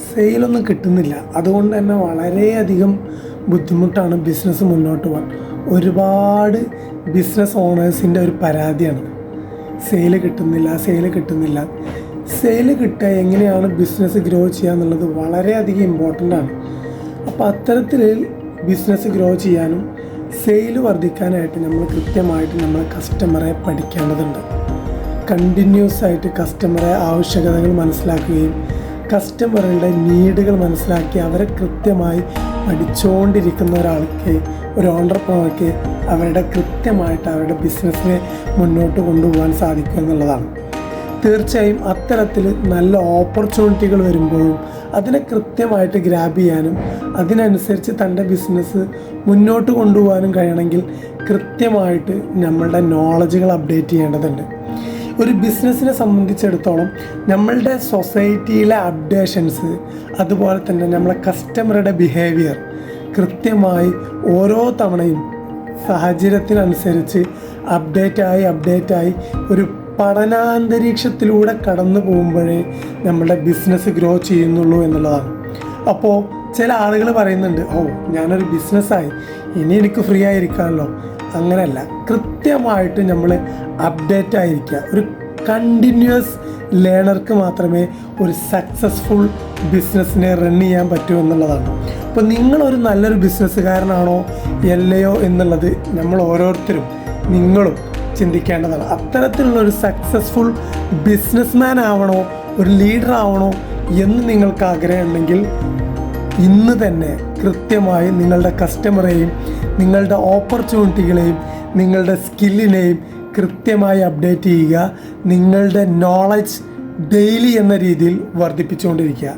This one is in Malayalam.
സെയിലൊന്നും കിട്ടുന്നില്ല. അതുകൊണ്ട് തന്നെ വളരെയധികം ബുദ്ധിമുട്ടാണ് ബിസിനസ് മുന്നോട്ട് പോകാൻ. ഒരുപാട് ബിസിനസ് ഓണേഴ്സിൻ്റെ ഒരു പരാതിയാണ് സെയിൽ കിട്ടുന്നില്ല. സെയിൽ കിട്ടുക, എങ്ങനെയാണ് ബിസിനസ് ഗ്രോ ചെയ്യുക എന്നുള്ളത് വളരെയധികം ഇമ്പോർട്ടൻ്റ് ആണ്. അപ്പോൾ അത്തരത്തിൽ ബിസിനസ് ഗ്രോ ചെയ്യാനും സെയിൽ വർദ്ധിക്കാനായിട്ട് നമ്മൾ കൃത്യമായിട്ട് നമ്മളെ കസ്റ്റമറെ പഠിക്കേണ്ടതുണ്ട്. കണ്ടിന്യൂസ് ആയിട്ട് കസ്റ്റമറെ ആവശ്യകതകൾ മനസ്സിലാക്കുകയും കസ്റ്റമറുടെ നീഡുകൾ മനസ്സിലാക്കി അവരെ കൃത്യമായി പഠിച്ചുകൊണ്ടിരിക്കുന്ന ഒരാൾക്ക്, ഒരു ഓണ്ടർപ്രണർക്ക് കൃത്യമായിട്ട് അവരുടെ ബിസിനസ്സിനെ മുന്നോട്ട് കൊണ്ടുപോകാൻ സാധിക്കും എന്നുള്ളതാണ്. തീർച്ചയായും അത്തരത്തിൽ നല്ല ഓപ്പർച്യൂണിറ്റികൾ വരുമ്പോഴും അതിനെ കൃത്യമായിട്ട് ഗ്രാബ് ചെയ്യാനും അതിനനുസരിച്ച് തൻ്റെ ബിസിനസ് മുന്നോട്ട് കൊണ്ടുപോകാനും കഴിയണമെങ്കിൽ കൃത്യമായിട്ട് നമ്മളുടെ നോളജുകൾ അപ്ഡേറ്റ് ചെയ്യേണ്ടതുണ്ട്. ഒരു ബിസിനസ്സിനെ സംബന്ധിച്ചിടത്തോളം നമ്മളുടെ സൊസൈറ്റിയിലെ അപ്ഡേഷൻസ്, അതുപോലെ തന്നെ നമ്മളെ കസ്റ്റമറുടെ ബിഹേവിയർ കൃത്യമായി ഓരോ തവണയും സാഹചര്യത്തിനനുസരിച്ച് അപ്ഡേറ്റായി ഒരു പഠനാന്തരീക്ഷത്തിലൂടെ കടന്നു പോകുമ്പോഴേ നമ്മളുടെ ബിസിനസ് ഗ്രോ ചെയ്യുന്നുള്ളൂ എന്നുള്ളതാണ്. അപ്പോൾ ചില ആളുകൾ പറയുന്നുണ്ട്, ഞാനൊരു ബിസിനസ്സായി, ഇനി എനിക്ക് ഫ്രീ ആയിരിക്കാമല്ലോ. അങ്ങനെയല്ല, കൃത്യമായിട്ട് നമ്മൾ അപ്ഡേറ്റ് ആയിരിക്കുക. ഒരു കണ്ടിന്യൂസ് ലേണർക്ക് മാത്രമേ ഒരു സക്സസ്ഫുൾ ബിസിനസ്സിനെ റൺ ചെയ്യാൻ പറ്റൂ എന്നുള്ളതാണ്. അപ്പോൾ നിങ്ങളൊരു നല്ലൊരു ബിസിനസ്സുകാരനാണോ അല്ലയോ എന്നുള്ളത് നമ്മൾ ഓരോരുത്തരും, നിങ്ങളും ചിന്തിക്കേണ്ടതാണ്. അത്തരത്തിലുള്ളൊരു സക്സസ്ഫുൾ ബിസിനസ്മാൻ ആവണോ, ഒരു ലീഡർ ആവണോ എന്ന് നിങ്ങൾക്ക് ആഗ്രഹമുണ്ടെങ്കിൽ ഇന്ന് തന്നെ കൃത്യമായി നിങ്ങളുടെ കസ്റ്റമറെയും നിങ്ങളുടെ ഓപ്പർച്യൂണിറ്റികളെയും നിങ്ങളുടെ സ്കില്ലിനെയും കൃത്യമായി അപ്ഡേറ്റ് ചെയ്യുക. നിങ്ങളുടെ നോളജ് ഡെയിലി എന്ന രീതിയിൽ വർദ്ധിപ്പിച്ചുകൊണ്ടിരിക്കുക.